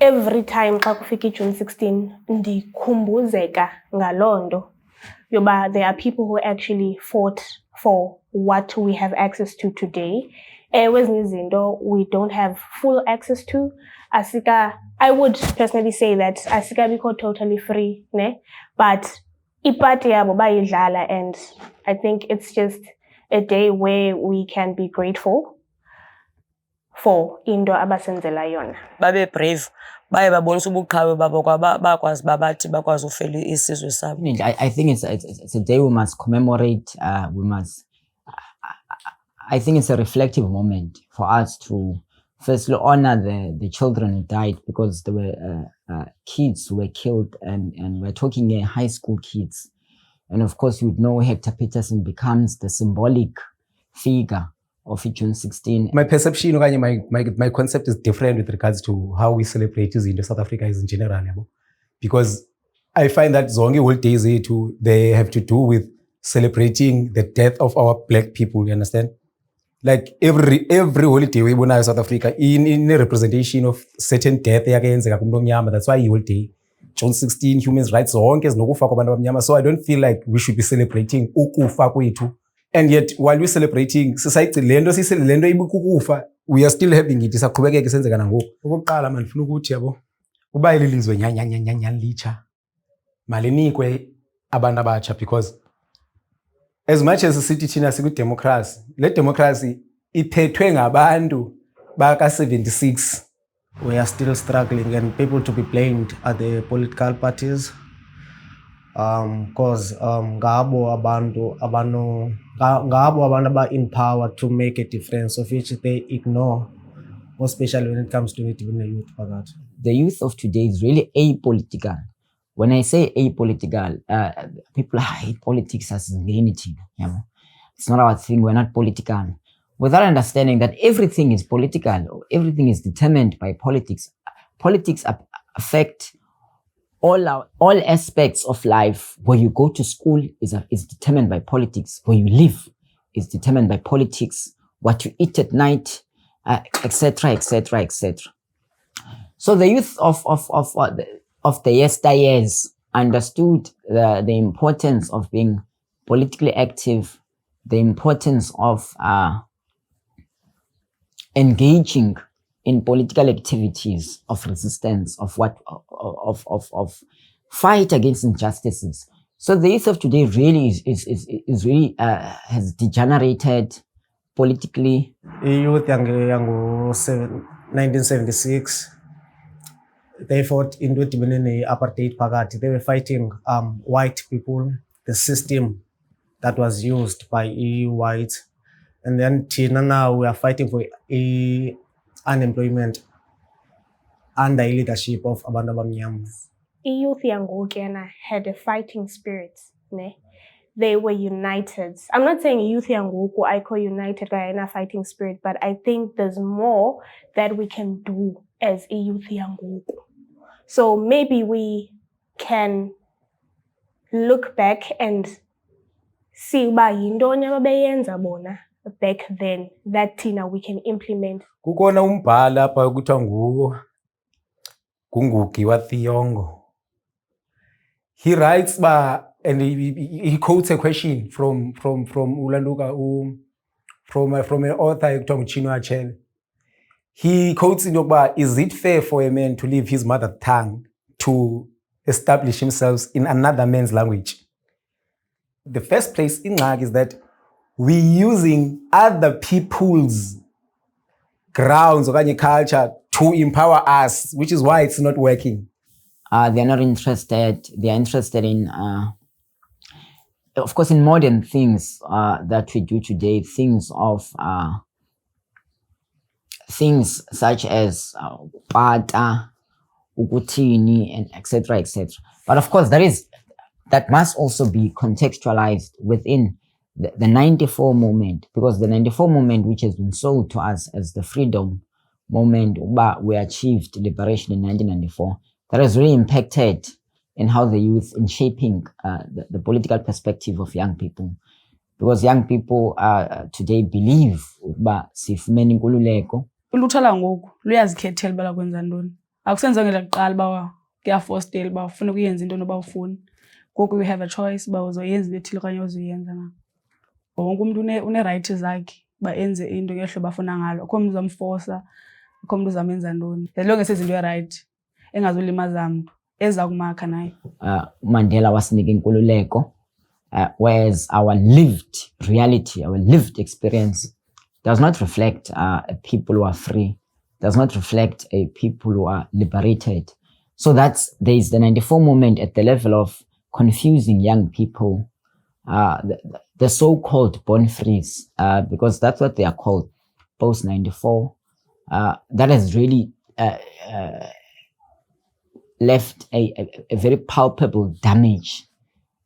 every time xa kufika June 16 ndikhumbuzeka ngalondo yoba there are people who actually fought for what we have access to today. Ezinye izinto we don't have full access to. I would personally say that asikabikho totally free, ne? But ipati yabo bayidlala, and I think it's just a day where we can be grateful for into abasenzela yona. Babe brave. Baye babonisa ubuqhawe babo bakwazi babathi bakwazi ufela isizwe sabo. I think it's a day we must commemorate. I think it's a reflective moment for us to firstly honor the children who died, because there were kids who were killed, and we're talking high school kids. And of course, you would know Hector Peterson becomes the symbolic figure of June 16. My perception, my concept is different with regards to how we celebrate in South Africa is in general. Because I find that zonke holidays they have to do with celebrating the death of our black people, you understand? Like every holiday we in South Africa in a representation of certain death. That's why holiday. June 16, human rights, so I don't feel like we should be celebrating ukufa kwethu. And yet, while we're celebrating society, we are still having it. Isaqhubekeka isenzeka nangoku. Okokuqala man ngifuna ukuthi yabo uba ililizwe nyanya licha malinikwe abantu abatsha, because as much as sithi thina siku democracy, le democracy ithethwe ngabantu baka 76. We are still struggling, and people to be blamed are the political parties. Because ngabo abantu in power to make a difference, of which they ignore, more especially when it comes to it in the youth. The youth of today is really apolitical. When I say apolitical, people hate politics as anything. You know? It's not our thing. We're not political. Without understanding that everything is political, everything is determined by politics. Politics affect all aspects of life. Where you go to school is determined by politics. Where you live is determined by politics. What you eat at night, etc., etc., etc. So the youth of the yesteryears understood the importance of being politically active, the importance of engaging in political activities of resistance, of fight against injustices. So the youth of today really is really has degenerated politically. Youth yango 1976, they fought in the apartheid party. They were fighting white people, the system that was used by whites. And then now we are fighting for unemployment under the leadership of abantu abamnyama. Youth yangoku had a fighting spirit, ne? They were united. I'm not saying youth yangoku I call united by a fighting spirit, but I think there's more that we can do as a youth yangoku. So maybe we can look back and see ba yintoni ababeyenza bona back then that tina we can implement. Kukona umbhala apha ukuthiwa nguNgugi wa Thiongo. He writes and he quotes a question from Ulanduka from an author ekuthiwa nguChinua Achebe. He quotes in yokuba, is it fair for a man to leave his mother tongue to establish himself in another man's language? The first place ingxaki is that we're using other people's grounds or culture to empower us, which is why it's not working. They're not interested. They're interested in, of course, in modern things that we do today, things such as pata, ukutini, and etc., etc. But of course, that must also be contextualized within the 94 moment, because the 94 moment, which has been sold to us as the freedom moment, we achieved liberation in 1994, that has really impacted in how the youth, in shaping the political perspective of young people. Because young people today believe sifumene inkululeko. Ulutsha langoku luyazikhethela uba lakwenza ntoni. Akusenzanga lakuqala uba kuyaforcedale uba ufuna ukuyenza into noba ufuni. Ngoku you have a choice uba uzoyenza into ethile okanye uzoyenza na. Wonke umuntu une-right zakhe uba enze into ngehlobo afuna ngalo. Akho mntu uzamforsa, akho mntu uzamenza ntoni. As long as enza into erayithi engazulimaza mntu eza kumakha naye. Mandela wasinika inkululeko, whereas our lived reality, our lived experience does not reflect people who are free, does not reflect a people who are liberated. So there's the 94 movement at the level of confusing young people, the so-called born frees, because that's what they are called, post 94. That has really left a very palpable damage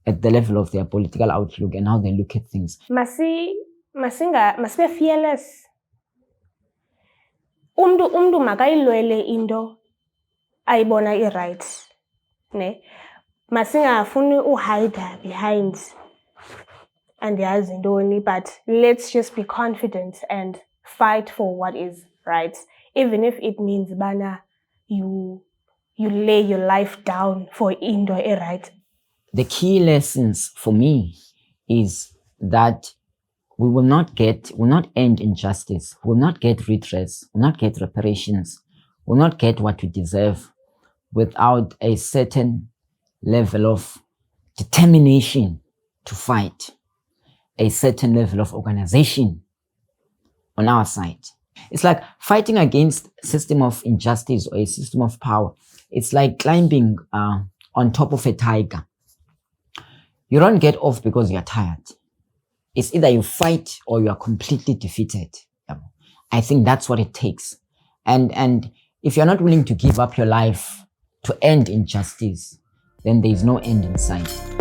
at the level of their political outlook and how they look at things. Must be fearless. Umdu makayilwele into ayibona i-right. Ne? Masingafuni uhide behind andiyazi ntoni, but let's just be confident and fight for what is right, even if it means bana you lay your life down for into right. The key lessons for me is that we will not end injustice, we will not get redress, we will not get reparations, we will not get what we deserve without a certain level of determination to fight, a certain level of organization on our side. It's like fighting against a system of injustice or a system of power. It's like climbing on top of a tiger. You don't get off because you're tired. It's either you fight or you are completely defeated. I think that's what it takes. And if you're not willing to give up your life to end injustice, then there is no end in sight.